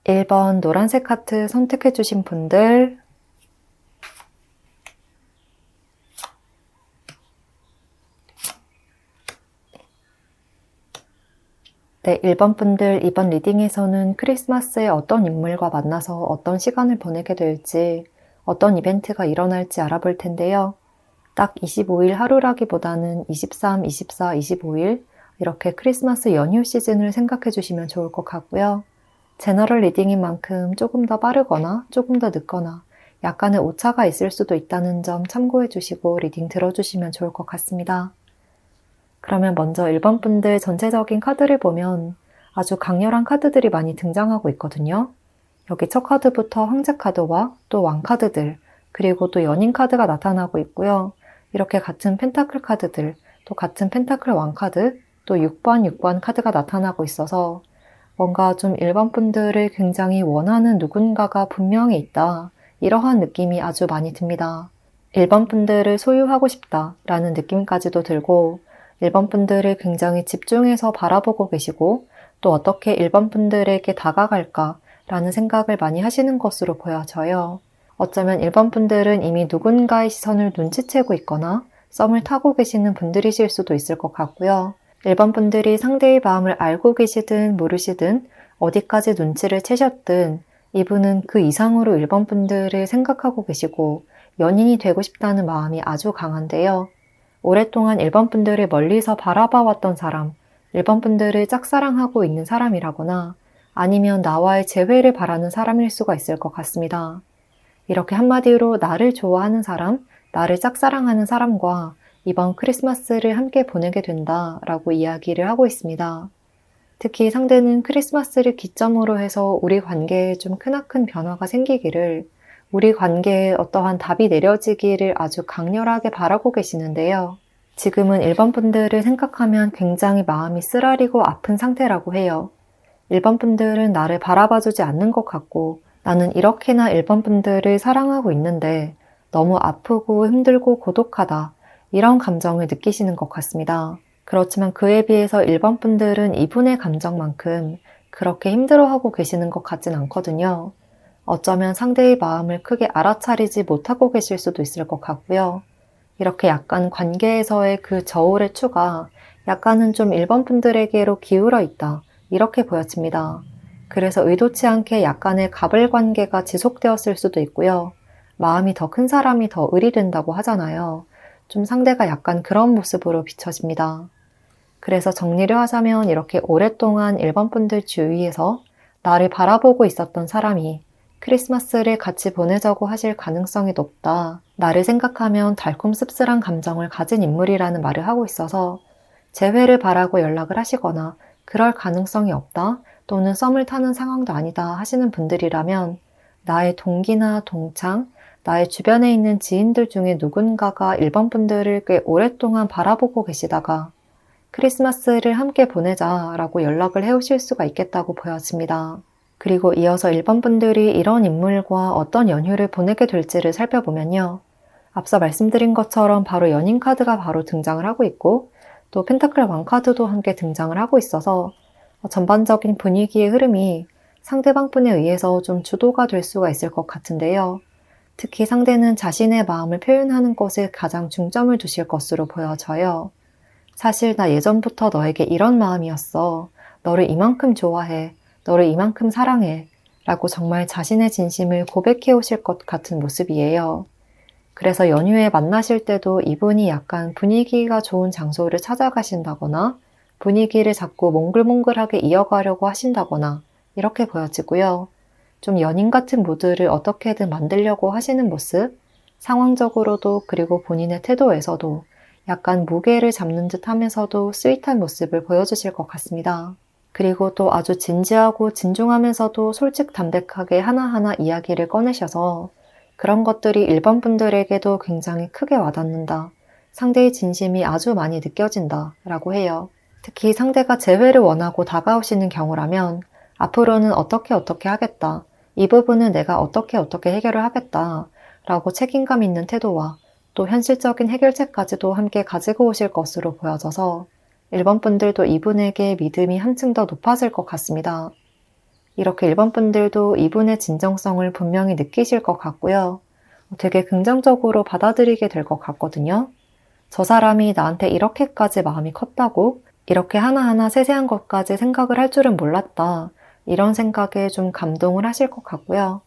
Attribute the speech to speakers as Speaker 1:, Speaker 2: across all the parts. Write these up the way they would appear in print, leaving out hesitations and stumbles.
Speaker 1: 1번 노란색 하트 선택해 주신 분들, 네, 1번 분들 이번 리딩에서는 크리스마스에 어떤 인물과 만나서 어떤 시간을 보내게 될지, 어떤 이벤트가 일어날지 알아볼 텐데요. 딱 25일 하루라기보다는 23, 24, 25일 이렇게 크리스마스 연휴 시즌을 생각해 주시면 좋을 것 같고요. 제너럴 리딩인 만큼 조금 더 빠르거나 조금 더 늦거나 약간의 오차가 있을 수도 있다는 점 참고해 주시고 리딩 들어주시면 좋을 것 같습니다. 그러면 먼저 1번 분들 전체적인 카드를 보면 아주 강렬한 카드들이 많이 등장하고 있거든요. 여기 첫 카드부터 황제 카드와 또 왕 카드들, 그리고 또 연인 카드가 나타나고 있고요. 이렇게 같은 펜타클 카드들, 또 같은 펜타클 왕 카드, 또 6번 카드가 나타나고 있어서 뭔가 좀 1번 분들을 굉장히 원하는 누군가가 분명히 있다. 이러한 느낌이 아주 많이 듭니다. 1번 분들을 소유하고 싶다 라는 느낌까지도 들고 1번 분들을 굉장히 집중해서 바라보고 계시고 또 어떻게 1번 분들에게 다가갈까 라는 생각을 많이 하시는 것으로 보여져요. 어쩌면 1번 분들은 이미 누군가의 시선을 눈치채고 있거나 썸을 타고 계시는 분들이실 수도 있을 것 같고요. 1번 분들이 상대의 마음을 알고 계시든 모르시든 어디까지 눈치를 채셨든 이분은 그 이상으로 1번 분들을 생각하고 계시고 연인이 되고 싶다는 마음이 아주 강한데요. 오랫동안 1번 분들을 멀리서 바라봐왔던 사람, 1번 분들을 짝사랑하고 있는 사람이라거나 아니면 나와의 재회를 바라는 사람일 수가 있을 것 같습니다. 이렇게 한마디로 나를 좋아하는 사람, 나를 짝사랑하는 사람과 이번 크리스마스를 함께 보내게 된다라고 이야기를 하고 있습니다. 특히 상대는 크리스마스를 기점으로 해서 우리 관계에 좀 크나큰 변화가 생기기를, 우리 관계에 어떠한 답이 내려지기를 아주 강렬하게 바라고 계시는데요. 지금은 1번 분들을 생각하면 굉장히 마음이 쓰라리고 아픈 상태라고 해요. 1번 분들은 나를 바라봐주지 않는 것 같고 나는 이렇게나 1번 분들을 사랑하고 있는데 너무 아프고 힘들고 고독하다. 이런 감정을 느끼시는 것 같습니다. 그렇지만 그에 비해서 1번 분들은 이분의 감정만큼 그렇게 힘들어하고 계시는 것 같진 않거든요. 어쩌면 상대의 마음을 크게 알아차리지 못하고 계실 수도 있을 것 같고요. 이렇게 약간 관계에서의 그 저울의 추가, 약간은 좀 1번 분들에게로 기울어 있다. 이렇게 보여집니다. 그래서 의도치 않게 약간의 갑을 관계가 지속되었을 수도 있고요. 마음이 더 큰 사람이 더 을이 된다고 하잖아요. 좀 상대가 약간 그런 모습으로 비춰집니다. 그래서 정리를 하자면 이렇게 오랫동안 1번 분들 주위에서 나를 바라보고 있었던 사람이 크리스마스를 같이 보내자고 하실 가능성이 높다. 나를 생각하면 달콤 씁쓸한 감정을 가진 인물이라는 말을 하고 있어서 재회를 바라고 연락을 하시거나 그럴 가능성이 없다. 또는 썸을 타는 상황도 아니다 하시는 분들이라면 나의 동기나 동창, 나의 주변에 있는 지인들 중에 누군가가 1번 분들을 꽤 오랫동안 바라보고 계시다가 크리스마스를 함께 보내자라고 연락을 해오실 수가 있겠다고 보여집니다. 그리고 이어서 1번 분들이 이런 인물과 어떤 연휴를 보내게 될지를 살펴보면요. 앞서 말씀드린 것처럼 바로 연인 카드가 바로 등장을 하고 있고 또 펜타클 왕 카드도 함께 등장을 하고 있어서 전반적인 분위기의 흐름이 상대방 분에 의해서 좀 주도가 될 수가 있을 것 같은데요. 특히 상대는 자신의 마음을 표현하는 것에 가장 중점을 두실 것으로 보여져요. 사실 나 예전부터 너에게 이런 마음이었어. 너를 이만큼 좋아해. 너를 이만큼 사랑해. 라고 정말 자신의 진심을 고백해 오실 것 같은 모습이에요. 그래서 연휴에 만나실 때도 이분이 약간 분위기가 좋은 장소를 찾아가신다거나 분위기를 자꾸 몽글몽글하게 이어가려고 하신다거나 이렇게 보여지고요. 좀 연인 같은 무드를 어떻게든 만들려고 하시는 모습, 상황적으로도 그리고 본인의 태도에서도 약간 무게를 잡는 듯 하면서도 스윗한 모습을 보여주실 것 같습니다. 그리고 또 아주 진지하고 진중하면서도 솔직담백하게 하나하나 이야기를 꺼내셔서 그런 것들이 1번 분들에게도 굉장히 크게 와닿는다. 상대의 진심이 아주 많이 느껴진다 라고 해요. 특히 상대가 재회를 원하고 다가오시는 경우라면 앞으로는 어떻게 하겠다. 이 부분은 내가 어떻게 해결을 하겠다. 라고 책임감 있는 태도와 또 현실적인 해결책까지도 함께 가지고 오실 것으로 보여져서 1번 분들도 이분에게 믿음이 한층 더 높아질 것 같습니다. 이렇게 1번 분들도 이분의 진정성을 분명히 느끼실 것 같고요. 되게 긍정적으로 받아들이게 될 것 같거든요. 저 사람이 나한테 이렇게까지 마음이 컸다고? 이렇게 하나하나 세세한 것까지 생각을 할 줄은 몰랐다. 이런 생각에 좀 감동을 하실 것 같고요.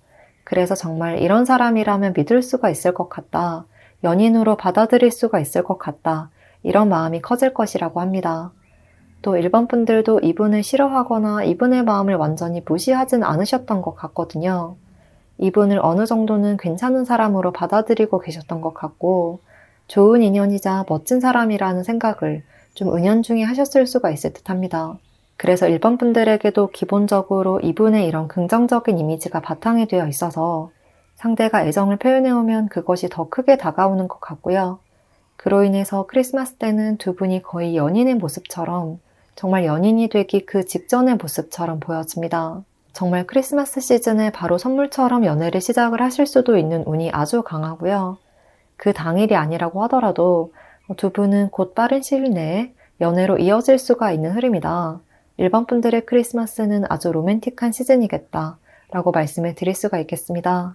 Speaker 1: 그래서 정말 이런 사람이라면 믿을 수가 있을 것 같다. 연인으로 받아들일 수가 있을 것 같다. 이런 마음이 커질 것이라고 합니다. 또 1번 분들도 이분을 싫어하거나 이분의 마음을 완전히 무시하진 않으셨던 것 같거든요. 이분을 어느 정도는 괜찮은 사람으로 받아들이고 계셨던 것 같고, 좋은 인연이자 멋진 사람이라는 생각을 좀 은연중에 하셨을 수가 있을 듯 합니다. 그래서 1번 분들에게도 기본적으로 이분의 이런 긍정적인 이미지가 바탕이 되어 있어서 상대가 애정을 표현해오면 그것이 더 크게 다가오는 것 같고요. 그로 인해서 크리스마스 때는 두 분이 거의 연인의 모습처럼, 정말 연인이 되기 그 직전의 모습처럼 보여집니다. 정말 크리스마스 시즌에 바로 선물처럼 연애를 시작을 하실 수도 있는 운이 아주 강하고요. 그 당일이 아니라고 하더라도 두 분은 곧 빠른 시일 내에 연애로 이어질 수가 있는 흐름이다. 1번 분들의 크리스마스는 아주 로맨틱한 시즌이겠다 라고 말씀을 드릴 수가 있겠습니다.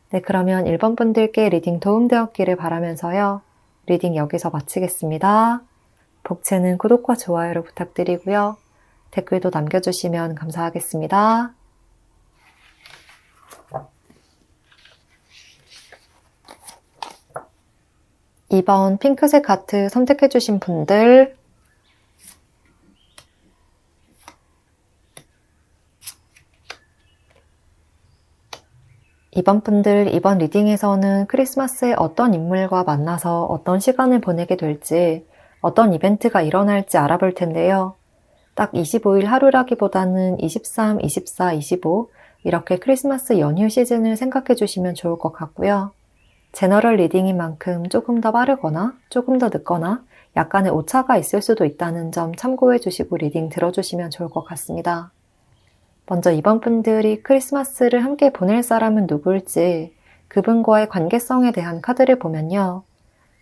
Speaker 1: 네, 그러면 1번 분들께 리딩 도움되었기를 바라면서요. 리딩 여기서 마치겠습니다. 복채는 구독과 좋아요를 부탁드리고요. 댓글도 남겨주시면 감사하겠습니다. (2번) 핑크색 하트 선택해주신 분들, (2번) 분들, 이번 리딩에서는 크리스마스에 어떤 인물과 만나서 어떤 시간을 보내게 될지, 어떤 이벤트가 일어날지 알아볼 텐데요. 딱 25일 하루라기보다는 23, 24, 25 이렇게 크리스마스 연휴 시즌을 생각해 주시면 좋을 것 같고요. 제너럴 리딩인 만큼 조금 더 빠르거나 조금 더 늦거나 약간의 오차가 있을 수도 있다는 점 참고해 주시고 리딩 들어주시면 좋을 것 같습니다. 먼저 2번 분들이 크리스마스를 함께 보낼 사람은 누구일지, 그분과의 관계성에 대한 카드를 보면요.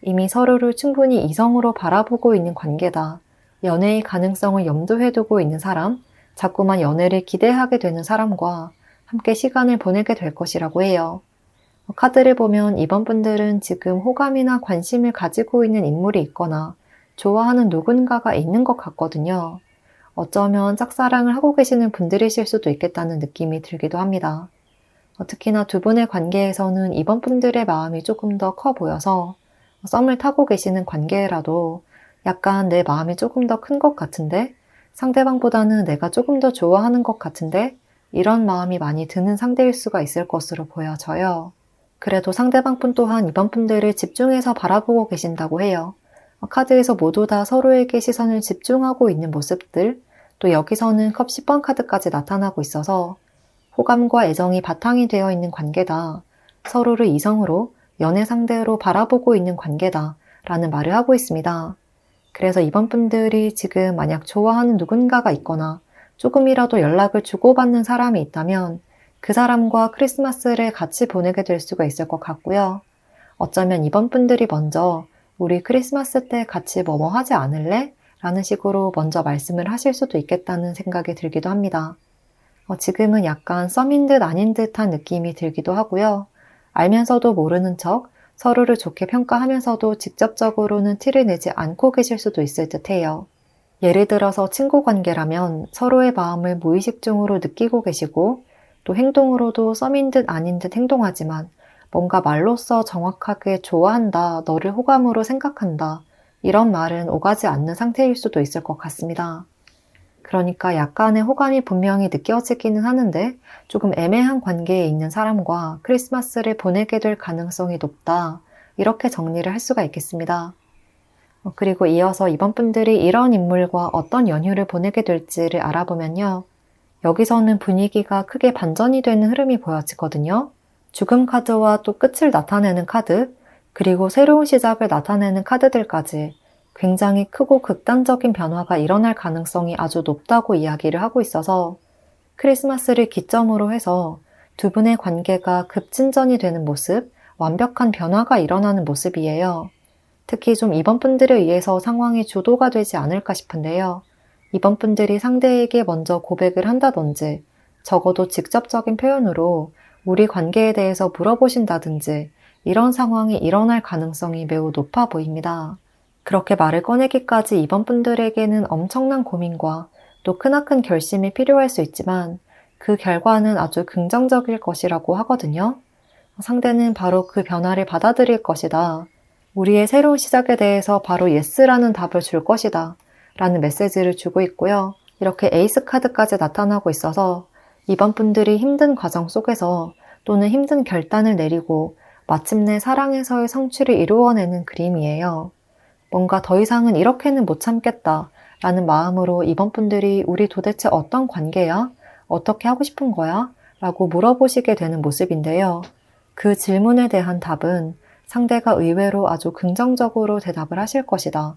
Speaker 1: 이미 서로를 충분히 이성으로 바라보고 있는 관계다. 연애의 가능성을 염두에 두고 있는 사람, 자꾸만 연애를 기대하게 되는 사람과 함께 시간을 보내게 될 것이라고 해요. 카드를 보면 2번 분들은 지금 호감이나 관심을 가지고 있는 인물이 있거나 좋아하는 누군가가 있는 것 같거든요. 어쩌면 짝사랑을 하고 계시는 분들이실 수도 있겠다는 느낌이 들기도 합니다. 특히나 두 분의 관계에서는 2번 분들의 마음이 조금 더 커 보여서 썸을 타고 계시는 관계라도 약간 내 마음이 조금 더 큰 것 같은데, 상대방보다는 내가 조금 더 좋아하는 것 같은데, 이런 마음이 많이 드는 상대일 수가 있을 것으로 보여져요. 그래도 상대방분 또한 2번 분들을 집중해서 바라보고 계신다고 해요. 카드에서 모두 다 서로에게 시선을 집중하고 있는 모습들, 또 여기서는 컵 10번 카드까지 나타나고 있어서 호감과 애정이 바탕이 되어 있는 관계다. 서로를 이성으로, 연애 상대로 바라보고 있는 관계다. 라는 말을 하고 있습니다. 그래서 2번 분들이 지금 만약 좋아하는 누군가가 있거나 조금이라도 연락을 주고받는 사람이 있다면 그 사람과 크리스마스를 같이 보내게 될 수가 있을 것 같고요. 어쩌면 2번 분들이 먼저 우리 크리스마스 때 같이 뭐뭐 하지 않을래? 라는 식으로 먼저 말씀을 하실 수도 있겠다는 생각이 들기도 합니다. 지금은 약간 썸인 듯 아닌 듯한 느낌이 들기도 하고요. 알면서도 모르는 척 서로를 좋게 평가하면서도 직접적으로는 티를 내지 않고 계실 수도 있을 듯해요. 예를 들어서 친구 관계라면 서로의 마음을 무의식 중으로 느끼고 계시고 또 행동으로도 썸인 듯 아닌 듯 행동하지만 뭔가 말로써 정확하게 좋아한다, 너를 호감으로 생각한다 이런 말은 오가지 않는 상태일 수도 있을 것 같습니다. 그러니까 약간의 호감이 분명히 느껴지기는 하는데 조금 애매한 관계에 있는 사람과 크리스마스를 보내게 될 가능성이 높다. 이렇게 정리를 할 수가 있겠습니다. 그리고 이어서 2번 분들이 이런 인물과 어떤 연휴를 보내게 될지를 알아보면요. 여기서는 분위기가 크게 반전이 되는 흐름이 보여지거든요. 죽음 카드와 또 끝을 나타내는 카드, 그리고 새로운 시작을 나타내는 카드들까지 굉장히 크고 극단적인 변화가 일어날 가능성이 아주 높다고 이야기를 하고 있어서 크리스마스를 기점으로 해서 두 분의 관계가 급진전이 되는 모습, 완벽한 변화가 일어나는 모습이에요. 특히 좀 2번 분들에 의해서 상황이 주도가 되지 않을까 싶은데요. 2번 분들이 상대에게 먼저 고백을 한다든지 적어도 직접적인 표현으로 우리 관계에 대해서 물어보신다든지 이런 상황이 일어날 가능성이 매우 높아 보입니다. 그렇게 말을 꺼내기까지 이번 분들에게는 엄청난 고민과 또 크나큰 결심이 필요할 수 있지만 그 결과는 아주 긍정적일 것이라고 하거든요. 상대는 바로 그 변화를 받아들일 것이다. 우리의 새로운 시작에 대해서 바로 예스라는 답을 줄 것이다. 라는 메시지를 주고 있고요. 이렇게 에이스 카드까지 나타나고 있어서 이번 분들이 힘든 과정 속에서 또는 힘든 결단을 내리고 마침내 사랑에서의 성취를 이루어내는 그림이에요. 뭔가 더 이상은 이렇게는 못 참겠다 라는 마음으로 이번 분들이 우리 도대체 어떤 관계야? 어떻게 하고 싶은 거야? 라고 물어보시게 되는 모습인데요. 그 질문에 대한 답은 상대가 의외로 아주 긍정적으로 대답을 하실 것이다.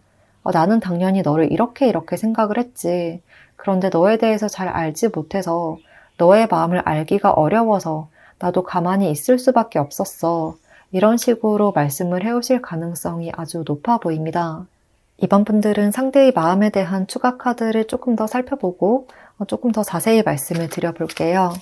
Speaker 1: 나는 당연히 너를 이렇게 생각을 했지. 그런데 너에 대해서 잘 알지 못해서 너의 마음을 알기가 어려워서 나도 가만히 있을 수밖에 없었어. 이런 식으로 말씀을 해오실 가능성이 아주 높아 보입니다. 이번 분들은 상대의 마음에 대한 추가 카드를 조금 더 살펴보고 조금 더 자세히 말씀을 드려볼게요.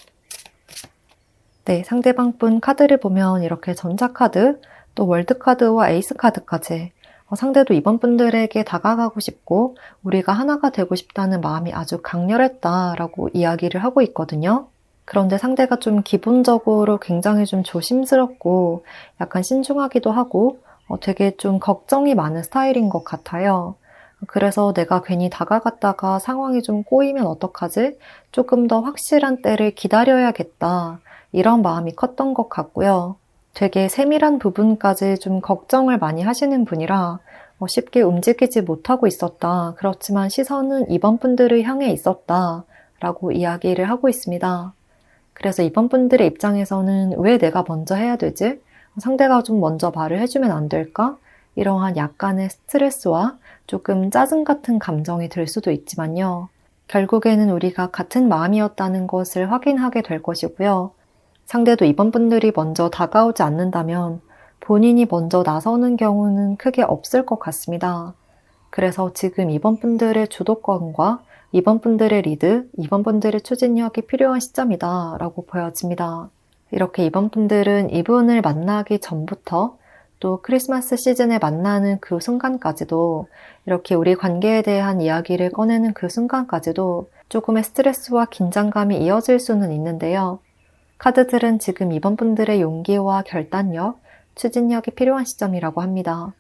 Speaker 1: 네, 상대방 분 카드를 보면 이렇게 전자카드, 또 월드카드와 에이스카드까지 상대도 이번 분들에게 다가가고 싶고 우리가 하나가 되고 싶다는 마음이 아주 강렬했다라고 이야기를 하고 있거든요. 그런데 상대가 좀 기본적으로 굉장히 좀 조심스럽고 약간 신중하기도 하고 되게 좀 걱정이 많은 스타일인 것 같아요. 그래서 내가 괜히 다가갔다가 상황이 좀 꼬이면 어떡하지? 조금 더 확실한 때를 기다려야겠다. 이런 마음이 컸던 것 같고요. 되게 세밀한 부분까지 좀 걱정을 많이 하시는 분이라 쉽게 움직이지 못하고 있었다. 그렇지만 시선은 이번 분들을 향해 있었다. 라고 이야기를 하고 있습니다. 그래서 이번 분들의 입장에서는 왜 내가 먼저 해야 되지? 상대가 좀 먼저 말을 해주면 안 될까? 이러한 약간의 스트레스와 조금 짜증 같은 감정이 들 수도 있지만요. 결국에는 우리가 같은 마음이었다는 것을 확인하게 될 것이고요. 상대도 이번 분들이 먼저 다가오지 않는다면 본인이 먼저 나서는 경우는 크게 없을 것 같습니다. 그래서 지금 이번 분들의 주도권과 이번 분들의 리드, 이번 분들의 추진력이 필요한 시점이다 라고 보여집니다. 이렇게 이번 분들은 이분을 만나기 전부터 또 크리스마스 시즌에 만나는 그 순간까지도 이렇게 우리 관계에 대한 이야기를 꺼내는 그 순간까지도 조금의 스트레스와 긴장감이 이어질 수는 있는데요. 카드들은 지금 이번 분들의 용기와 결단력, 추진력이 필요한 시점이라고 합니다.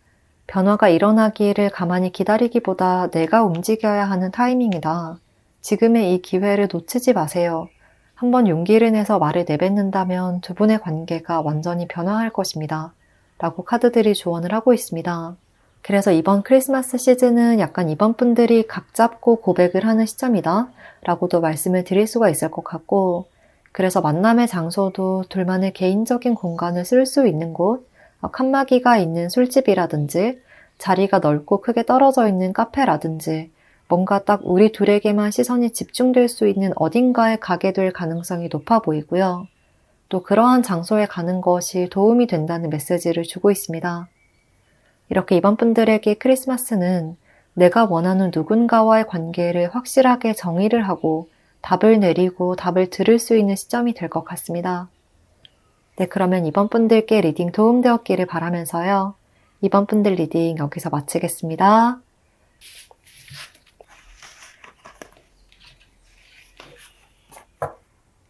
Speaker 1: 변화가 일어나기를 가만히 기다리기보다 내가 움직여야 하는 타이밍이다. 지금의 이 기회를 놓치지 마세요. 한번 용기를 내서 말을 내뱉는다면 두 분의 관계가 완전히 변화할 것입니다. 라고 카드들이 조언을 하고 있습니다. 그래서 이번 크리스마스 시즌은 약간 이번 분들이 각 잡고 고백을 하는 시점이다. 라고도 말씀을 드릴 수가 있을 것 같고, 그래서 만남의 장소도 둘만의 개인적인 공간을 쓸 수 있는 곳, 칸막이가 있는 술집이라든지 자리가 넓고 크게 떨어져 있는 카페라든지 뭔가 딱 우리 둘에게만 시선이 집중될 수 있는 어딘가에 가게 될 가능성이 높아 보이고요. 또 그러한 장소에 가는 것이 도움이 된다는 메시지를 주고 있습니다. 이렇게 이번 분들에게 크리스마스는 내가 원하는 누군가와의 관계를 확실하게 정의를 하고 답을 내리고 답을 들을 수 있는 시점이 될 것 같습니다. 네, 그러면 이번 분들께 리딩 도움되었기를 바라면서요. 이번 분들 리딩 여기서 마치겠습니다.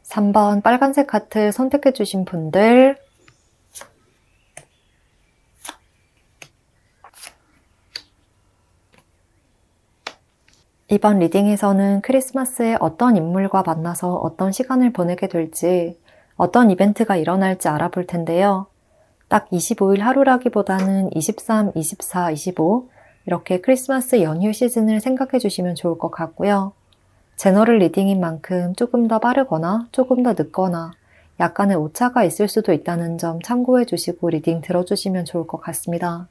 Speaker 1: (3번) 빨간색 하트 선택해주신 분들, 이번 리딩에서는 크리스마스에 어떤 인물과 만나서 어떤 시간을 보내게 될지, 어떤 이벤트가 일어날지 알아볼 텐데요. 딱 25일 하루라기보다는 23, 24, 25 이렇게 크리스마스 연휴 시즌을 생각해 주시면 좋을 것 같고요. 제너럴 리딩인 만큼 조금 더 빠르거나 조금 더 늦거나 약간의 오차가 있을 수도 있다는 점 참고해 주시고 리딩 들어주시면 좋을 것 같습니다.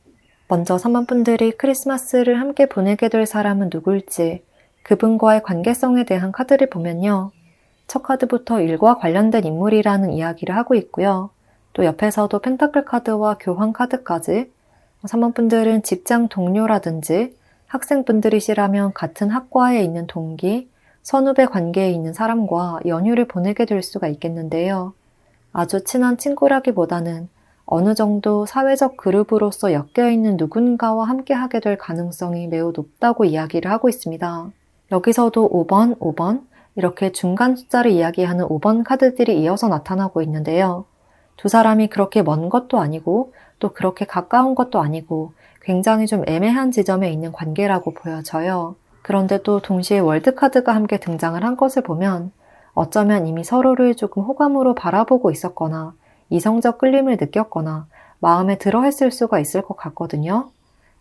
Speaker 1: 먼저 3번 분들이 크리스마스를 함께 보내게 될 사람은 누굴지, 그분과의 관계성에 대한 카드를 보면요. 첫 카드부터 일과 관련된 인물이라는 이야기를 하고 있고요. 또 옆에서도 펜타클 카드와 교환 카드까지 3번 분들은 직장 동료라든지 학생분들이시라면 같은 학과에 있는 동기, 선후배 관계에 있는 사람과 연휴를 보내게 될 수가 있겠는데요. 아주 친한 친구라기보다는 어느 정도 사회적 그룹으로서 엮여있는 누군가와 함께 하게 될 가능성이 매우 높다고 이야기를 하고 있습니다. 여기서도 5번, 5번 이렇게 중간 숫자를 이야기하는 5번 카드들이 이어서 나타나고 있는데요. 두 사람이 그렇게 먼 것도 아니고 또 그렇게 가까운 것도 아니고 굉장히 좀 애매한 지점에 있는 관계라고 보여져요. 그런데 또 동시에 월드카드가 함께 등장을 한 것을 보면 어쩌면 이미 서로를 조금 호감으로 바라보고 있었거나 이성적 끌림을 느꼈거나 마음에 들어 했을 수가 있을 것 같거든요.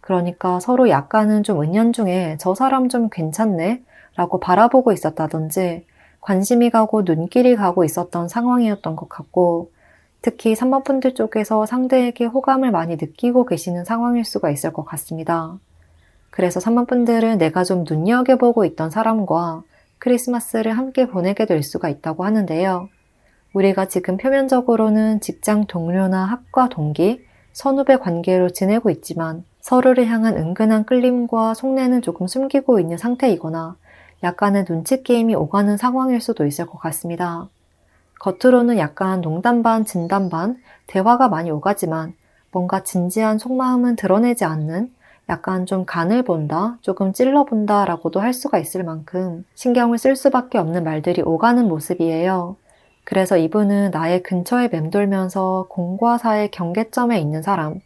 Speaker 1: 그러니까 서로 약간은 좀 은연중에 저 사람 좀 괜찮네 라고 바라보고 있었다든지 관심이 가고 눈길이 가고 있었던 상황이었던 것 같고 특히 3번 분들 쪽에서 상대에게 호감을 많이 느끼고 계시는 상황일 수가 있을 것 같습니다. 그래서 3번 분들은 내가 좀 눈여겨보고 있던 사람과 크리스마스를 함께 보내게 될 수가 있다고 하는데요. 우리가 지금 표면적으로는 직장 동료나 학과 동기, 선후배 관계로 지내고 있지만 서로를 향한 은근한 끌림과 속내는 조금 숨기고 있는 상태이거나 약간의 눈치 게임이 오가는 상황일 수도 있을 것 같습니다. 겉으로는 약간 농담 반 진담 반 대화가 많이 오가지만 뭔가 진지한 속마음은 드러내지 않는 약간 좀 간을 본다, 조금 찔러본다 라고도 할 수가 있을 만큼 신경을 쓸 수밖에 없는 말들이 오가는 모습이에요. 그래서 이분은 나의 근처에 맴돌면서 공과 사의 경계점에 있는 사람,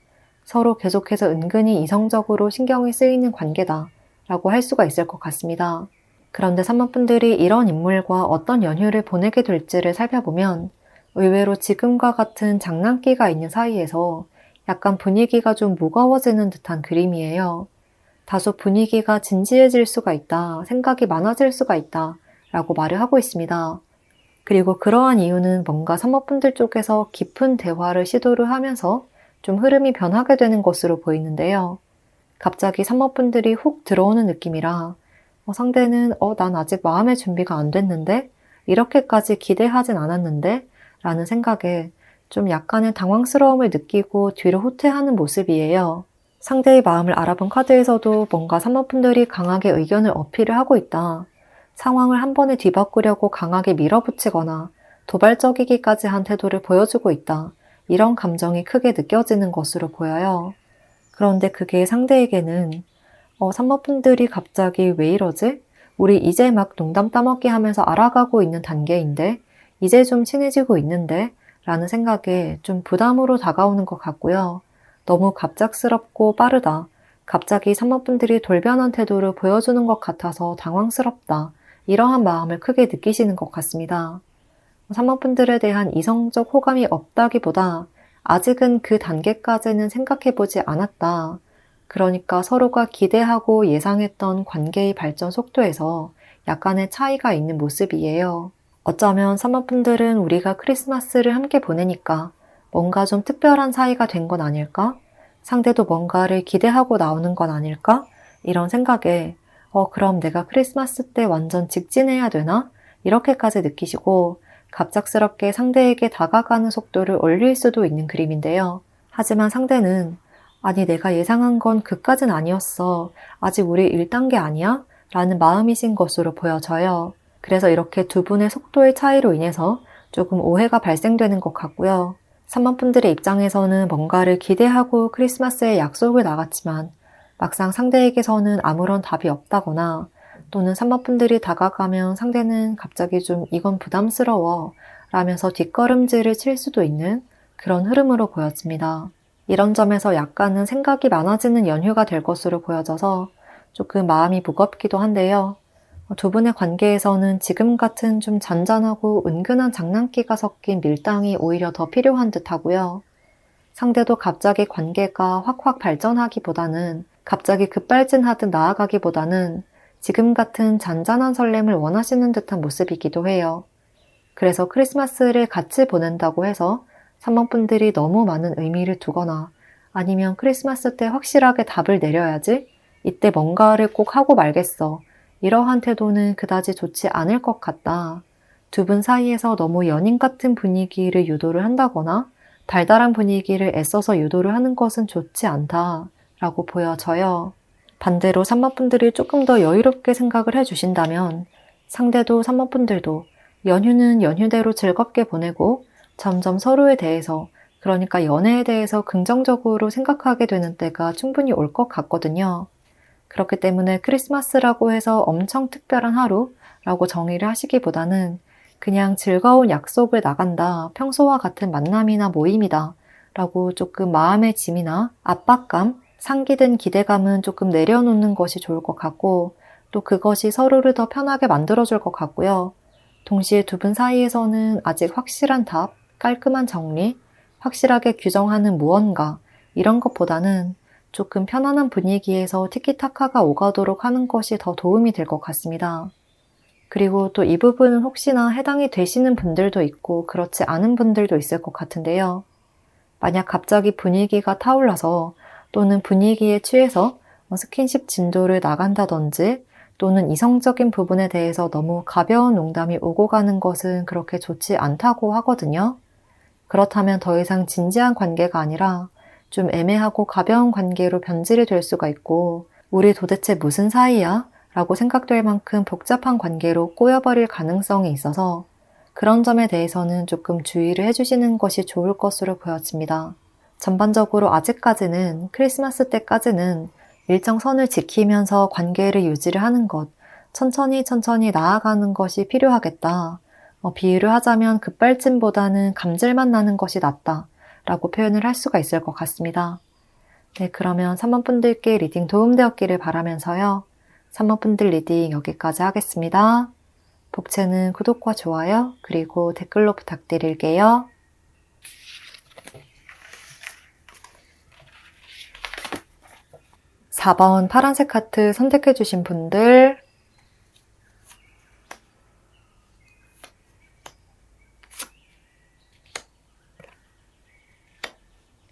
Speaker 1: 서로 계속해서 은근히 이성적으로 신경이 쓰이는 관계다 라고 할 수가 있을 것 같습니다. 그런데 3번 분들이 이런 인물과 어떤 연휴를 보내게 될지를 살펴보면 의외로 지금과 같은 장난기가 있는 사이에서 약간 분위기가 좀 무거워지는 듯한 그림이에요. 다소 분위기가 진지해질 수가 있다, 생각이 많아질 수가 있다 라고 말을 하고 있습니다. 그리고 그러한 이유는 뭔가 3번 분들 쪽에서 깊은 대화를 시도를 하면서 좀 흐름이 변하게 되는 것으로 보이는데요. 갑자기 3번 분들이 훅 들어오는 느낌이라 상대는 난 아직 마음의 준비가 안 됐는데? 이렇게까지 기대하진 않았는데? 라는 생각에 좀 약간의 당황스러움을 느끼고 뒤로 후퇴하는 모습이에요. 상대의 마음을 알아본 카드에서도 뭔가 3번 분들이 강하게 의견을 어필을 하고 있다. 상황을 한 번에 뒤바꾸려고 강하게 밀어붙이거나 도발적이기까지 한 태도를 보여주고 있다. 이런 감정이 크게 느껴지는 것으로 보여요. 그런데 그게 상대에게는 3번 분들이 갑자기 왜 이러지? 우리 이제 막 농담 따먹기 하면서 알아가고 있는 단계인데 이제 좀 친해지고 있는데 라는 생각에 좀 부담으로 다가오는 것 같고요. 너무 갑작스럽고 빠르다. 갑자기 3번 분들이 돌변한 태도를 보여주는 것 같아서 당황스럽다. 이러한 마음을 크게 느끼시는 것 같습니다. 3번 분들에 대한 이성적 호감이 없다기보다 아직은 그 단계까지는 생각해보지 않았다. 그러니까 서로가 기대하고 예상했던 관계의 발전 속도에서 약간의 차이가 있는 모습이에요. 어쩌면 3번 분들은 우리가 크리스마스를 함께 보내니까 뭔가 좀 특별한 사이가 된 건 아닐까? 상대도 뭔가를 기대하고 나오는 건 아닐까? 이런 생각에 그럼 내가 크리스마스 때 완전 직진해야 되나? 이렇게까지 느끼시고 갑작스럽게 상대에게 다가가는 속도를 올릴 수도 있는 그림인데요. 하지만 상대는 아니 내가 예상한 건 그까진 아니었어. 아직 우리 1단계 아니야? 라는 마음이신 것으로 보여져요. 그래서 이렇게 두 분의 속도의 차이로 인해서 조금 오해가 발생되는 것 같고요. 3번 분들의 입장에서는 뭔가를 기대하고 크리스마스에 약속을 나갔지만 막상 상대에게서는 아무런 답이 없다거나 또는 3번 분들이 다가가면 상대는 갑자기 좀 이건 부담스러워 라면서 뒷걸음질을 칠 수도 있는 그런 흐름으로 보여집니다. 이런 점에서 약간은 생각이 많아지는 연휴가 될 것으로 보여져서 조금 마음이 무겁기도 한데요. 두 분의 관계에서는 지금 같은 좀 잔잔하고 은근한 장난기가 섞인 밀당이 오히려 더 필요한 듯하고요. 상대도 갑자기 관계가 확확 발전하기보다는 갑자기 급발진하듯 나아가기보다는 지금 같은 잔잔한 설렘을 원하시는 듯한 모습이기도 해요. 그래서 크리스마스를 같이 보낸다고 해서 3번 분들이 너무 많은 의미를 두거나 아니면 크리스마스 때 확실하게 답을 내려야지 이때 뭔가를 꼭 하고 말겠어. 이러한 태도는 그다지 좋지 않을 것 같다. 두 분 사이에서 너무 연인 같은 분위기를 유도를 한다거나 달달한 분위기를 애써서 유도를 하는 것은 좋지 않다 라고 보여져요. 반대로 3번 분들이 조금 더 여유롭게 생각을 해주신다면 상대도 3번 분들도 연휴는 연휴대로 즐겁게 보내고 점점 서로에 대해서, 그러니까 연애에 대해서 긍정적으로 생각하게 되는 때가 충분히 올 것 같거든요. 그렇기 때문에 크리스마스라고 해서 엄청 특별한 하루라고 정의를 하시기보다는 그냥 즐거운 약속을 나간다, 평소와 같은 만남이나 모임이다 라고 조금 마음의 짐이나 압박감, 상기된 기대감은 조금 내려놓는 것이 좋을 것 같고, 또 그것이 서로를 더 편하게 만들어줄 것 같고요. 동시에 두 분 사이에서는 아직 확실한 답, 깔끔한 정리, 확실하게 규정하는 무언가, 이런 것보다는 조금 편안한 분위기에서 티키타카가 오가도록 하는 것이 더 도움이 될 것 같습니다. 그리고 또 이 부분은 혹시나 해당이 되시는 분들도 있고 그렇지 않은 분들도 있을 것 같은데요. 만약 갑자기 분위기가 타올라서 또는 분위기에 취해서 스킨십 진도를 나간다든지 또는 이성적인 부분에 대해서 너무 가벼운 농담이 오고 가는 것은 그렇게 좋지 않다고 하거든요. 그렇다면 더 이상 진지한 관계가 아니라 좀 애매하고 가벼운 관계로 변질이 될 수가 있고, 우리 도대체 무슨 사이야? 라고 생각될 만큼 복잡한 관계로 꼬여버릴 가능성이 있어서 그런 점에 대해서는 조금 주의를 해주시는 것이 좋을 것으로 보여집니다. 전반적으로 아직까지는 크리스마스 때까지는 일정 선을 지키면서 관계를 유지를 하는 것, 천천히 나아가는 것이 필요하겠다. 비유를 하자면 급발진보다는 감질만 나는 것이 낫다 라고 표현을 할 수가 있을 것 같습니다. 네, 그러면 3번 분들께 리딩 도움되었기를 바라면서요. 3번 분들 리딩 여기까지 하겠습니다. 복채는 구독과 좋아요, 그리고 댓글로 부탁드릴게요. 4번 파란색 하트 선택해주신 분들,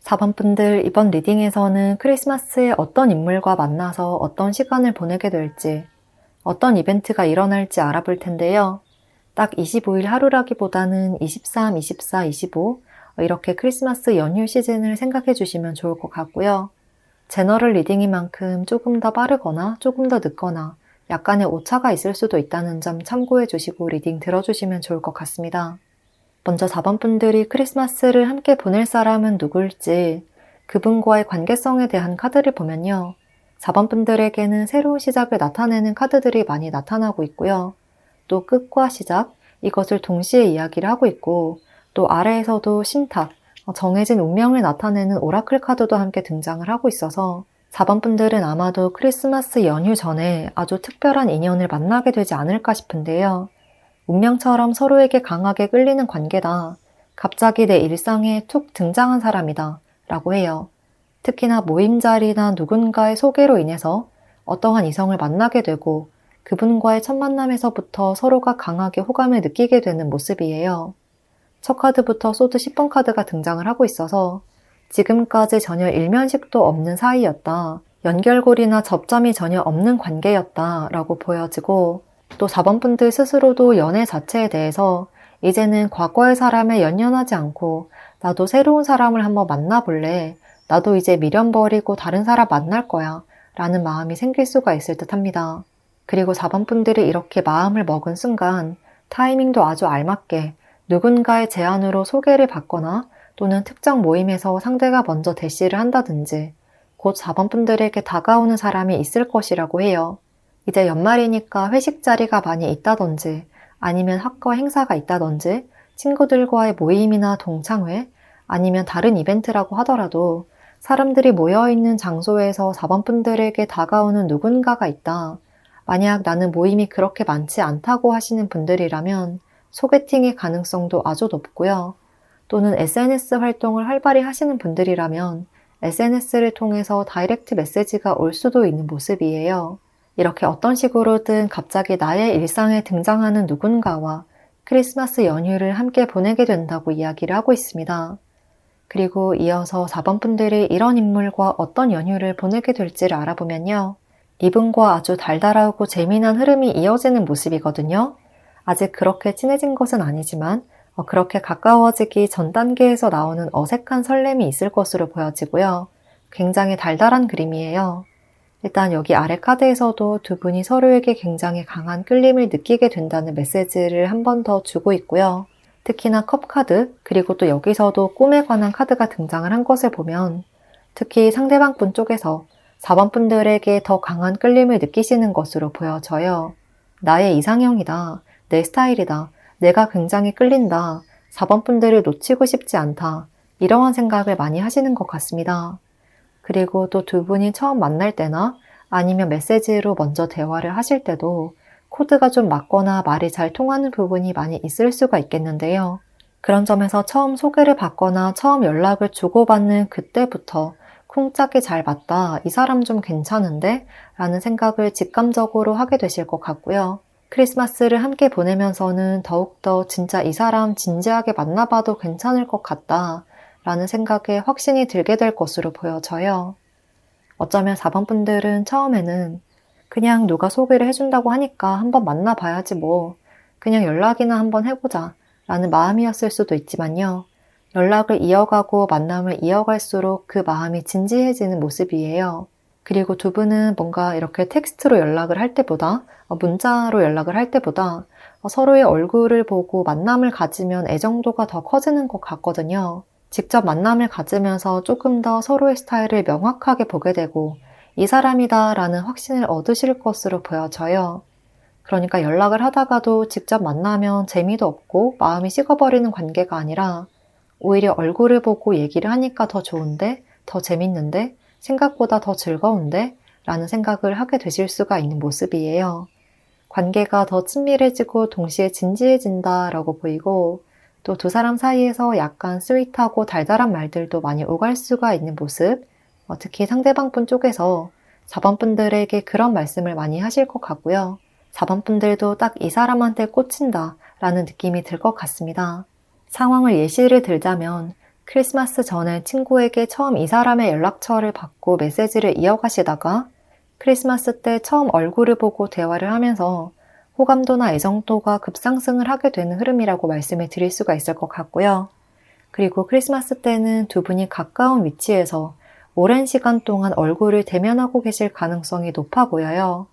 Speaker 1: 4번 분들 이번 리딩에서는 크리스마스에 어떤 인물과 만나서 어떤 시간을 보내게 될지, 어떤 이벤트가 일어날지 알아볼 텐데요. 딱 25일 하루라기보다는 23, 24, 25 이렇게 크리스마스 연휴 시즌을 생각해 주시면 좋을 것 같고요. 제너럴 리딩인 만큼 조금 더 빠르거나 조금 더 늦거나 약간의 오차가 있을 수도 있다는 점 참고해 주시고 리딩 들어주시면 좋을 것 같습니다. 먼저 4번 분들이 크리스마스를 함께 보낼 사람은 누굴지, 그분과의 관계성에 대한 카드를 보면요. 4번 분들에게는 새로운 시작을 나타내는 카드들이 많이 나타나고 있고요. 또 끝과 시작, 이것을 동시에 이야기를 하고 있고, 또 아래에서도 신탁, 정해진 운명을 나타내는 오라클 카드도 함께 등장을 하고 있어서 4번 분들은 아마도 크리스마스 연휴 전에 아주 특별한 인연을 만나게 되지 않을까 싶은데요. 운명처럼 서로에게 강하게 끌리는 관계다. 갑자기 내 일상에 툭 등장한 사람이다. 라고 해요. 특히나 모임 자리나 누군가의 소개로 인해서 어떠한 이성을 만나게 되고 그분과의 첫 만남에서부터 서로가 강하게 호감을 느끼게 되는 모습이에요. 첫 카드부터 소드 10번 카드가 등장을 하고 있어서 지금까지 전혀 일면식도 없는 사이였다. 연결고리나 접점이 전혀 없는 관계였다. 라고 보여지고, 또 4번 분들 스스로도 연애 자체에 대해서 이제는 과거의 사람에 연연하지 않고 나도 새로운 사람을 한번 만나볼래. 나도 이제 미련 버리고 다른 사람 만날 거야. 라는 마음이 생길 수가 있을 듯 합니다. 그리고 4번 분들이 이렇게 마음을 먹은 순간 타이밍도 아주 알맞게 누군가의 제안으로 소개를 받거나 또는 특정 모임에서 상대가 먼저 대시를 한다든지 곧 4번 분들에게 다가오는 사람이 있을 것이라고 해요. 이제 연말이니까 회식 자리가 많이 있다든지 아니면 학과 행사가 있다든지 친구들과의 모임이나 동창회 아니면 다른 이벤트라고 하더라도 사람들이 모여있는 장소에서 4번 분들에게 다가오는 누군가가 있다. 만약 나는 모임이 그렇게 많지 않다고 하시는 분들이라면 소개팅의 가능성도 아주 높고요. 또는 SNS 활동을 활발히 하시는 분들이라면 SNS를 통해서 다이렉트 메시지가 올 수도 있는 모습이에요. 이렇게 어떤 식으로든 갑자기 나의 일상에 등장하는 누군가와 크리스마스 연휴를 함께 보내게 된다고 이야기를 하고 있습니다. 그리고 이어서 4번 분들이 이런 인물과 어떤 연휴를 보내게 될지를 알아보면요. 이분과 아주 달달하고 재미난 흐름이 이어지는 모습이거든요. 아직 그렇게 친해진 것은 아니지만 그렇게 가까워지기 전 단계에서 나오는 어색한 설렘이 있을 것으로 보여지고요. 굉장히 달달한 그림이에요. 일단 여기 아래 카드에서도 두 분이 서로에게 굉장히 강한 끌림을 느끼게 된다는 메시지를 한 번 더 주고 있고요. 특히나 컵 카드, 그리고 또 여기서도 꿈에 관한 카드가 등장을 한 것을 보면 특히 상대방 분 쪽에서 4번 분들에게 더 강한 끌림을 느끼시는 것으로 보여져요. 나의 이상형이다. 내 스타일이다. 내가 굉장히 끌린다. 4번 분들을 놓치고 싶지 않다. 이러한 생각을 많이 하시는 것 같습니다. 그리고 또 두 분이 처음 만날 때나 아니면 메시지로 먼저 대화를 하실 때도 코드가 좀 맞거나 말이 잘 통하는 부분이 많이 있을 수가 있겠는데요. 그런 점에서 처음 소개를 받거나 처음 연락을 주고받는 그때부터 쿵짝이 잘 맞다, 이 사람 좀 괜찮은데? 라는 생각을 직감적으로 하게 되실 것 같고요. 크리스마스를 함께 보내면서는 더욱더 진짜 이 사람 진지하게 만나봐도 괜찮을 것 같다 라는 생각에 확신이 들게 될 것으로 보여져요. 어쩌면 4번 분들은 처음에는 그냥 누가 소개를 해준다고 하니까 한번 만나봐야지 뭐, 그냥 연락이나 한번 해보자 라는 마음이었을 수도 있지만요. 연락을 이어가고 만남을 이어갈수록 그 마음이 진지해지는 모습이에요. 그리고 두 분은 뭔가 이렇게 텍스트로 연락을 할 때보다, 문자로 연락을 할 때보다 서로의 얼굴을 보고 만남을 가지면 애정도가 더 커지는 것 같거든요. 직접 만남을 가지면서 조금 더 서로의 스타일을 명확하게 보게 되고 이 사람이다 라는 확신을 얻으실 것으로 보여져요. 그러니까 연락을 하다가도 직접 만나면 재미도 없고 마음이 식어버리는 관계가 아니라 오히려 얼굴을 보고 얘기를 하니까 더 좋은데, 더 재밌는데, 생각보다 더 즐거운데 라는 생각을 하게 되실 수가 있는 모습이에요. 관계가 더 친밀해지고 동시에 진지해진다 라고 보이고 또 두 사람 사이에서 약간 스윗하고 달달한 말들도 많이 오갈 수가 있는 모습, 특히 상대방 분 쪽에서 4번 분들에게 그런 말씀을 많이 하실 것 같고요. 4번 분들도 딱 이 사람한테 꽂힌다 라는 느낌이 들 것 같습니다. 상황을 예시를 들자면 크리스마스 전에 친구에게 처음 이 사람의 연락처를 받고 메시지를 이어가시다가 크리스마스 때 처음 얼굴을 보고 대화를 하면서 호감도나 애정도가 급상승을 하게 되는 흐름이라고 말씀을 드릴 수가 있을 것 같고요. 그리고 크리스마스 때는 두 분이 가까운 위치에서 오랜 시간 동안 얼굴을 대면하고 계실 가능성이 높아 보여요.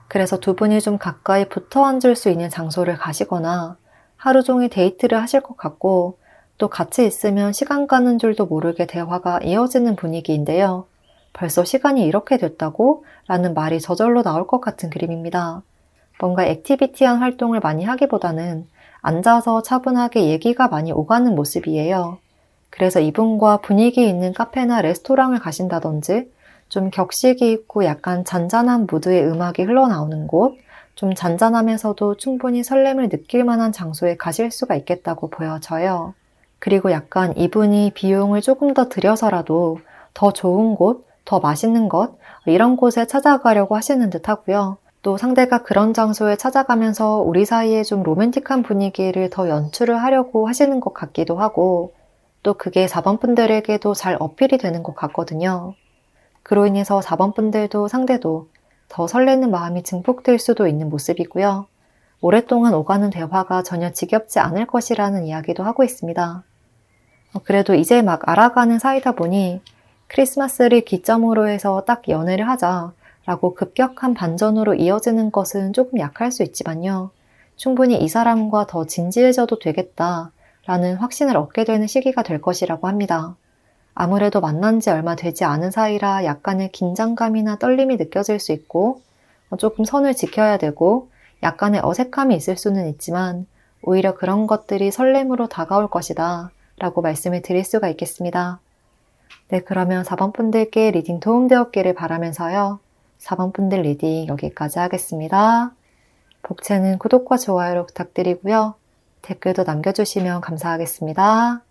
Speaker 1: 그래서 두 분이 좀 가까이 붙어 앉을 수 있는 장소를 가시거나 하루 종일 데이트를 하실 것 같고 또 같이 있으면 시간 가는 줄도 모르게 대화가 이어지는 분위기인데요. 벌써 시간이 이렇게 됐다고? 라는 말이 저절로 나올 것 같은 그림입니다. 뭔가 액티비티한 활동을 많이 하기보다는 앉아서 차분하게 얘기가 많이 오가는 모습이에요. 그래서 이분과 분위기 있는 카페나 레스토랑을 가신다든지 좀 격식이 있고 약간 잔잔한 무드의 음악이 흘러나오는 곳, 좀 잔잔하면서도 충분히 설렘을 느낄 만한 장소에 가실 수가 있겠다고 보여져요. 그리고 약간 이분이 비용을 조금 더 들여서라도 더 좋은 곳, 더 맛있는 것, 이런 곳에 찾아가려고 하시는 듯 하고요. 또 상대가 그런 장소에 찾아가면서 우리 사이에 좀 로맨틱한 분위기를 더 연출을 하려고 하시는 것 같기도 하고 또 그게 4번 분들에게도 잘 어필이 되는 것 같거든요. 그로 인해서 4번 분들도 상대도 더 설레는 마음이 증폭될 수도 있는 모습이고요. 오랫동안 오가는 대화가 전혀 지겹지 않을 것이라는 이야기도 하고 있습니다. 그래도 이제 막 알아가는 사이다 보니 크리스마스를 기점으로 해서 딱 연애를 하자 라고 급격한 반전으로 이어지는 것은 조금 약할 수 있지만요. 충분히 이 사람과 더 진지해져도 되겠다 라는 확신을 얻게 되는 시기가 될 것이라고 합니다. 아무래도 만난 지 얼마 되지 않은 사이라 약간의 긴장감이나 떨림이 느껴질 수 있고 조금 선을 지켜야 되고 약간의 어색함이 있을 수는 있지만 오히려 그런 것들이 설렘으로 다가올 것이다 라고 말씀을 드릴 수가 있겠습니다. 네, 그러면 4번 분들께 리딩 도움되었기를 바라면서요. 4번 분들 리딩 여기까지 하겠습니다. 복채는 구독과 좋아요로 부탁드리고요. 댓글도 남겨주시면 감사하겠습니다.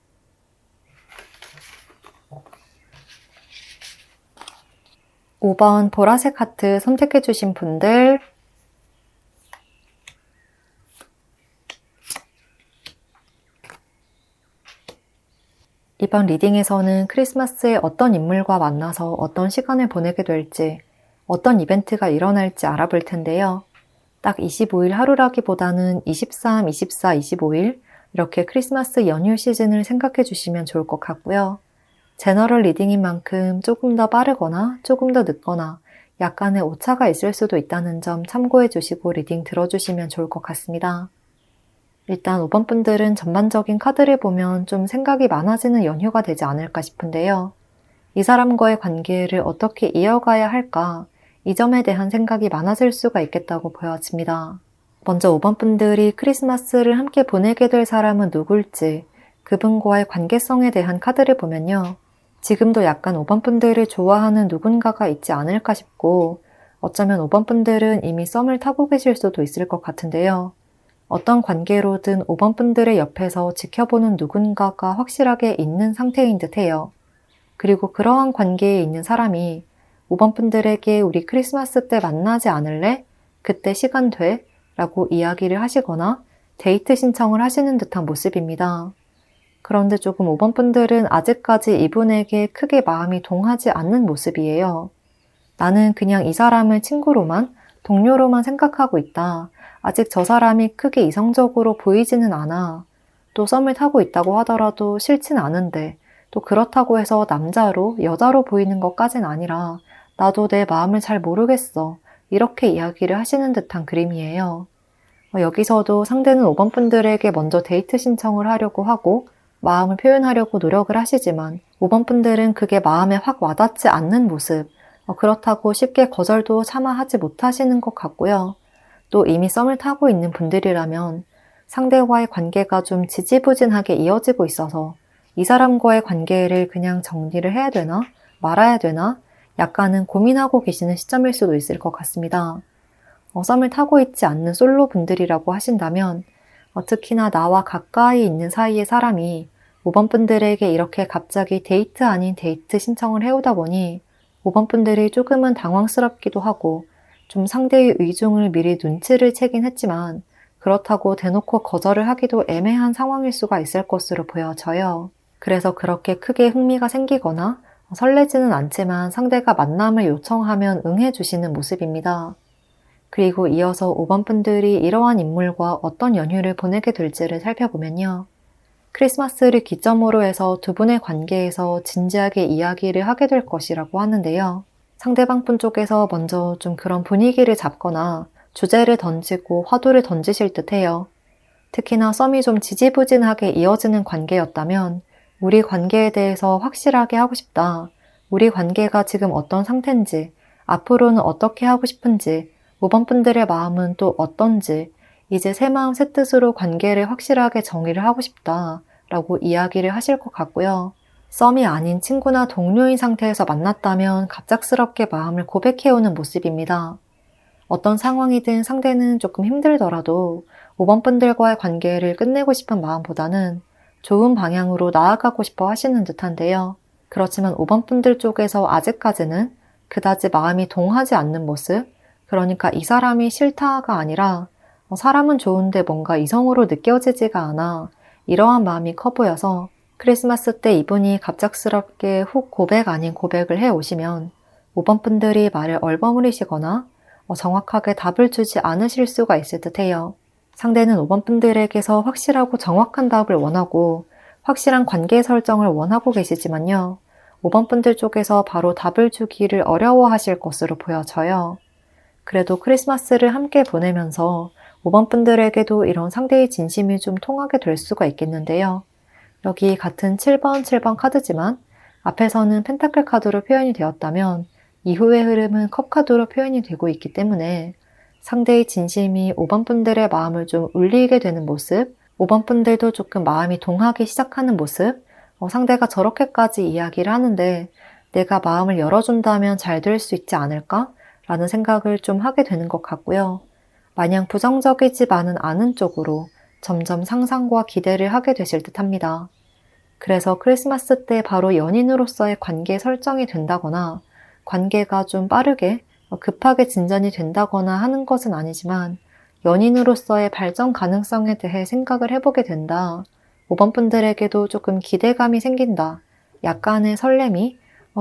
Speaker 1: 5번 보라색 하트 선택해주신 분들 이번 리딩에서는 크리스마스에 어떤 인물과 만나서 어떤 시간을 보내게 될지, 어떤 이벤트가 일어날지 알아볼 텐데요. 딱 25일 하루라기보다는 23, 24, 25일 이렇게 크리스마스 연휴 시즌을 생각해 주시면 좋을 것 같고요. 제너럴 리딩인 만큼 조금 더 빠르거나 조금 더 늦거나 약간의 오차가 있을 수도 있다는 점 참고해 주시고 리딩 들어주시면 좋을 것 같습니다. 일단 5번 분들은 전반적인 카드를 보면 좀 생각이 많아지는 연휴가 되지 않을까 싶은데요. 이 사람과의 관계를 어떻게 이어가야 할까? 이 점에 대한 생각이 많아질 수가 있겠다고 보여집니다. 먼저 5번 분들이 크리스마스를 함께 보내게 될 사람은 누굴지, 그분과의 관계성에 대한 카드를 보면요. 지금도 약간 5번 분들을 좋아하는 누군가가 있지 않을까 싶고, 어쩌면 5번 분들은 이미 썸을 타고 계실 수도 있을 것 같은데요. 어떤 관계로든 5번 분들의 옆에서 지켜보는 누군가가 확실하게 있는 상태인 듯해요. 그리고 그러한 관계에 있는 사람이 5번 분들에게 우리 크리스마스 때 만나지 않을래? 그때 시간 돼? 라고 이야기를 하시거나 데이트 신청을 하시는 듯한 모습입니다. 그런데 조금 5번 분들은 아직까지 이분에게 크게 마음이 동하지 않는 모습이에요. 나는 그냥 이 사람을 친구로만, 동료로만 생각하고 있다. 아직 저 사람이 크게 이성적으로 보이지는 않아. 또 썸을 타고 있다고 하더라도 싫진 않은데, 또 그렇다고 해서 남자로, 여자로 보이는 것까진 아니라 나도 내 마음을 잘 모르겠어. 이렇게 이야기를 하시는 듯한 그림이에요. 여기서도 상대는 5번 분들에게 먼저 데이트 신청을 하려고 하고 마음을 표현하려고 노력을 하시지만 5번 분들은 그게 마음에 확 와닿지 않는 모습, 그렇다고 쉽게 거절도 차마 하지 못하시는 것 같고요. 또 이미 썸을 타고 있는 분들이라면 상대와의 관계가 좀 지지부진하게 이어지고 있어서 이 사람과의 관계를 그냥 정리를 해야 되나 말아야 되나 약간은 고민하고 계시는 시점일 수도 있을 것 같습니다. 썸을 타고 있지 않는 솔로 분들이라고 하신다면 특히나 나와 가까이 있는 사이의 사람이 5번 분들에게 이렇게 갑자기 데이트 아닌 데이트 신청을 해오다 보니 5번 분들이 조금은 당황스럽기도 하고 좀 상대의 의중을 미리 눈치를 채긴 했지만 그렇다고 대놓고 거절을 하기도 애매한 상황일 수가 있을 것으로 보여져요. 그래서 그렇게 크게 흥미가 생기거나 설레지는 않지만 상대가 만남을 요청하면 응해주시는 모습입니다. 그리고 이어서 5번 분들이 이러한 인물과 어떤 연휴를 보내게 될지를 살펴보면요. 크리스마스를 기점으로 해서 두 분의 관계에서 진지하게 이야기를 하게 될 것이라고 하는데요. 상대방 분 쪽에서 먼저 좀 그런 분위기를 잡거나 주제를 던지고 화두를 던지실 듯해요. 특히나 썸이 좀 지지부진하게 이어지는 관계였다면 우리 관계에 대해서 확실하게 하고 싶다. 우리 관계가 지금 어떤 상태인지, 앞으로는 어떻게 하고 싶은지, 5번 분들의 마음은 또 어떤지, 이제 새 마음 새 뜻으로 관계를 확실하게 정의를 하고 싶다 라고 이야기를 하실 것 같고요. 썸이 아닌 친구나 동료인 상태에서 만났다면 갑작스럽게 마음을 고백해오는 모습입니다. 어떤 상황이든 상대는 조금 힘들더라도 5번 분들과의 관계를 끝내고 싶은 마음보다는 좋은 방향으로 나아가고 싶어 하시는 듯한데요. 그렇지만 5번 분들 쪽에서 아직까지는 그다지 마음이 동하지 않는 모습, 그러니까 이 사람이 싫다가 아니라 사람은 좋은데 뭔가 이성으로 느껴지지가 않아 이러한 마음이 커 보여서 크리스마스 때 이분이 갑작스럽게 훅 고백 아닌 고백을 해오시면 5번 분들이 말을 얼버무리시거나 정확하게 답을 주지 않으실 수가 있을 듯해요. 상대는 5번 분들에게서 확실하고 정확한 답을 원하고 확실한 관계 설정을 원하고 계시지만요. 5번 분들 쪽에서 바로 답을 주기를 어려워하실 것으로 보여져요. 그래도 크리스마스를 함께 보내면서 5번 분들에게도 이런 상대의 진심이 좀 통하게 될 수가 있겠는데요. 여기 같은 7번 카드지만 앞에서는 펜타클 카드로 표현이 되었다면 이후의 흐름은 컵 카드로 표현이 되고 있기 때문에 상대의 진심이 5번 분들의 마음을 좀 울리게 되는 모습, 5번 분들도 조금 마음이 동하기 시작하는 모습, 상대가 저렇게까지 이야기를 하는데 내가 마음을 열어준다면 잘 될 수 있지 않을까? 라는 생각을 좀 하게 되는 것 같고요. 마냥 부정적이지만은 않은 쪽으로 점점 상상과 기대를 하게 되실 듯 합니다. 그래서 크리스마스 때 바로 연인으로서의 관계 설정이 된다거나 관계가 좀 빠르게 급하게 진전이 된다거나 하는 것은 아니지만 연인으로서의 발전 가능성에 대해 생각을 해보게 된다. 5번 분들에게도 조금 기대감이 생긴다. 약간의 설렘이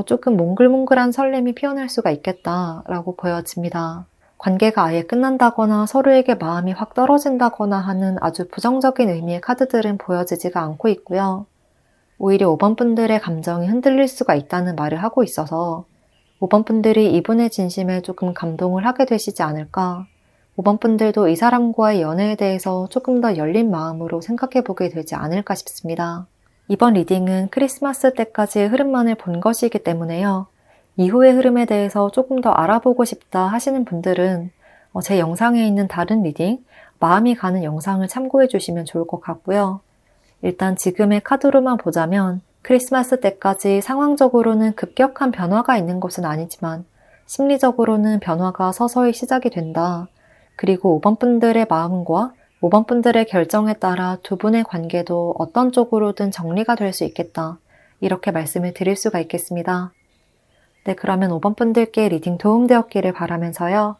Speaker 1: 조금 몽글몽글한 설렘이 피어날 수가 있겠다라고 보여집니다. 관계가 아예 끝난다거나 서로에게 마음이 확 떨어진다거나 하는 아주 부정적인 의미의 카드들은 보여지지가 않고 있고요. 오히려 5번 분들의 감정이 흔들릴 수가 있다는 말을 하고 있어서 5번 분들이 이분의 진심에 조금 감동을 하게 되시지 않을까. 5번 분들도 이 사람과의 연애에 대해서 조금 더 열린 마음으로 생각해 보게 되지 않을까 싶습니다. 이번 리딩은 크리스마스 때까지의 흐름만을 본 것이기 때문에요. 이후의 흐름에 대해서 조금 더 알아보고 싶다 하시는 분들은 제 영상에 있는 다른 리딩, 마음이 가는 영상을 참고해 주시면 좋을 것 같고요. 일단 지금의 카드로만 보자면 크리스마스 때까지 상황적으로는 급격한 변화가 있는 것은 아니지만 심리적으로는 변화가 서서히 시작이 된다. 그리고 5번 분들의 마음과 5번 분들의 결정에 따라 두 분의 관계도 어떤 쪽으로든 정리가 될 수 있겠다. 이렇게 말씀을 드릴 수가 있겠습니다. 네, 그러면 5번 분들께 리딩 도움되었기를 바라면서요.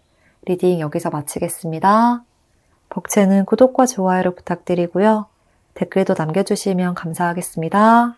Speaker 1: 리딩 여기서 마치겠습니다. 복채는 구독과 좋아요를 부탁드리고요. 댓글도 남겨주시면 감사하겠습니다.